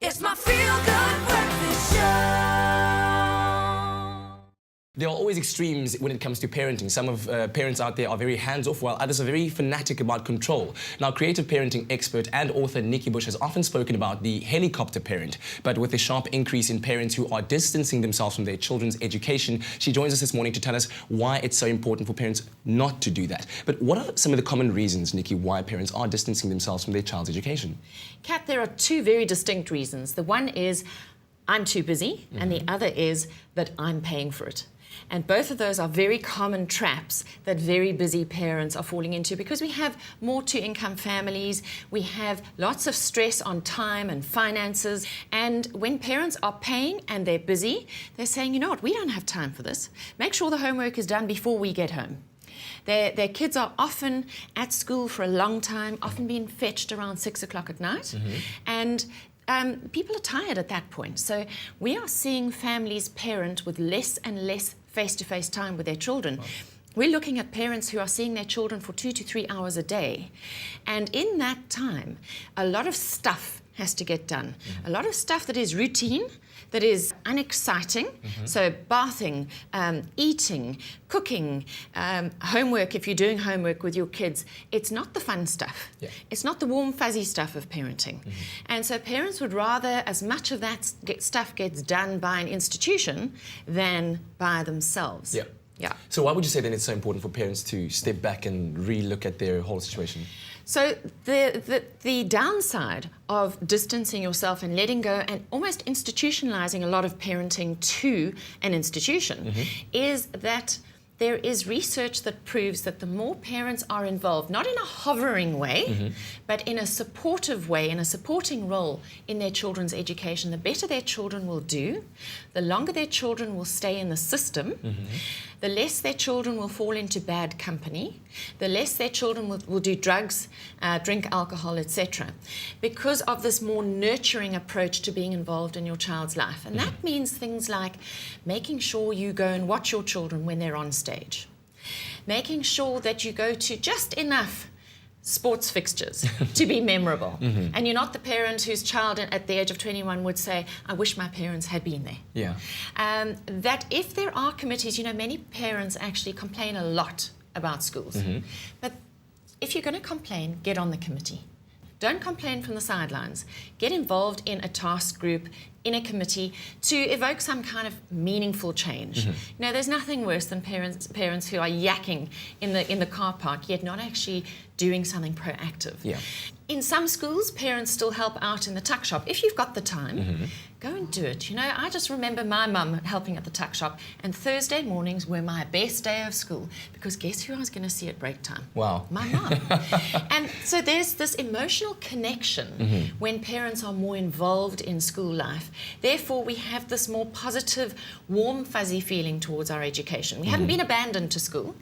It's my feel-good breakfast show. There are always extremes when it comes to parenting. Some of parents out there are very hands-off, while others are very fanatic about control. Now, creative parenting expert and author Nikki Bush has often spoken about the helicopter parent. But with the sharp increase in parents who are distancing themselves from their children's education, she joins us this morning to tell us why it's so important for parents not to do that. But what are some of the common reasons, Nikki, why parents are distancing themselves from their child's education? Kat, there are two very distinct reasons. The one is I'm too busy, and the other is that I'm paying for it. And both of those are very common traps that very busy parents are falling into because we have more two-income families, we have lots of stress on time and finances, and when parents are paying and they're busy, they're saying, you know what, we don't have time for this. Make sure the homework is done before we get home. Their kids are often at school for a long time, often being fetched around 6 o'clock at night, and people are tired at that point. So we are seeing families parent with less and less face-to-face time with their children. Wow. We're looking at parents who are seeing their children for 2 to 3 hours a day. And in that time, a lot of stuff has to get done. A lot of stuff that is routine, that is unexciting. So bathing, eating, cooking, homework, if you're doing homework with your kids, it's not the fun stuff. It's not the warm, fuzzy stuff of parenting. And so parents would rather as much of that stuff gets done by an institution than by themselves. Yeah. So why would you say then it's so important for parents to step back and re-look at their whole situation? So the downside of distancing yourself and letting go and almost institutionalizing a lot of parenting to an institution is that there is research that proves that the more parents are involved, not in a hovering way, but in a supportive way, in a supporting role in their children's education, the better their children will do, the longer their children will stay in the system, the less their children will fall into bad company, the less their children will do drugs, drink alcohol, etc. Because of this more nurturing approach to being involved in your child's life. And that means things like making sure you go and watch your children when they're on stage, making sure that you go to just enough sports fixtures to be memorable. And you're not the parent whose child at the age of 21 would say, I wish my parents had been there. That if there are committees, you know, many parents actually complain a lot about schools. But if you're going to complain, get on the committee. Don't complain from the sidelines. Get involved in a task group, in a committee, to evoke some kind of meaningful change. You know, there's nothing worse than parents who are yakking in the car park, yet not actually doing something proactive. In some schools, parents still help out in the tuck shop. If you've got the time, go and do it. You know, I just remember my mum helping at the tuck shop, and Thursday mornings were my best day of school, because guess who I was going to see at break time? Wow. My mum. And so there's this emotional connection when parents are more involved in school life. Therefore, we have this more positive, warm, fuzzy feeling towards our education. We haven't been abandoned to school.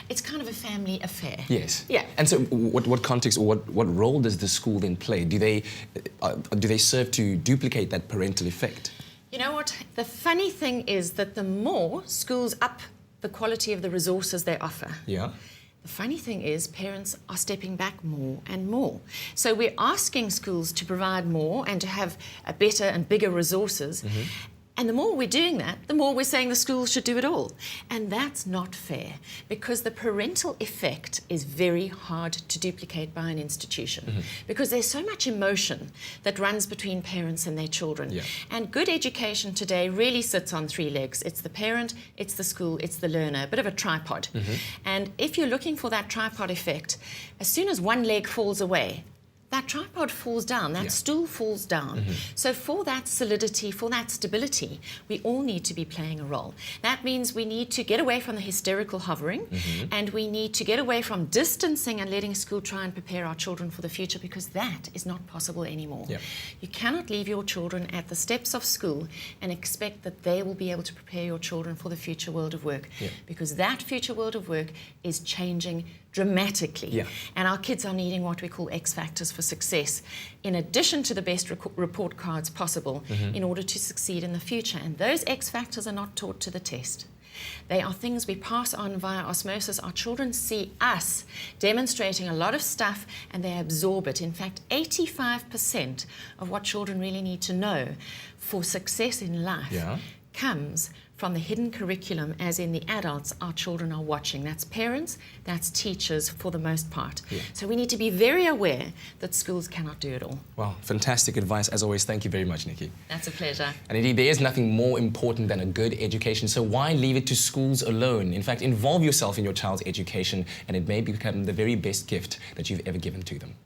It's kind of a family affair. Yes. Yeah. And so what context or what role does the school then play? Do they serve to duplicate that parental effect? You know what? The funny thing is that the more schools up the quality of the resources they offer, the funny thing is parents are stepping back more and more. So we're asking schools to provide more and to have a better and bigger resources. And the more we're doing that, the more we're saying the schools should do it all. And that's not fair, because the parental effect is very hard to duplicate by an institution, because there's so much emotion that runs between parents and their children. And good education today really sits on 3 legs. It's the parent, it's the school, it's the learner, a bit of a tripod. And if you're looking for that tripod effect, as soon as one leg falls away, that tripod falls down, that stool falls down. So for that solidity, for that stability, we all need to be playing a role. That means we need to get away from the hysterical hovering, and we need to get away from distancing and letting school try and prepare our children for the future, because that is not possible anymore. You cannot leave your children at the steps of school and expect that they will be able to prepare your children for the future world of work, because that future world of work is changing dramatically. And our kids are needing what we call X factors for success, in addition to the best report cards possible, in order to succeed in the future. And those X factors are not taught to the test. They are things we pass on via osmosis. Our children see us demonstrating a lot of stuff and they absorb it. In fact, 85% of what children really need to know for success in life comes from the hidden curriculum, as in the adults our children are watching. That's parents, that's teachers for the most part. So we need to be very aware that schools cannot do it all. Wow, fantastic advice as always. Thank you very much, Nikki. That's a pleasure. And indeed, there is nothing more important than a good education, so why leave it to schools alone? In fact, involve yourself in your child's education and it may become the very best gift that you've ever given to them.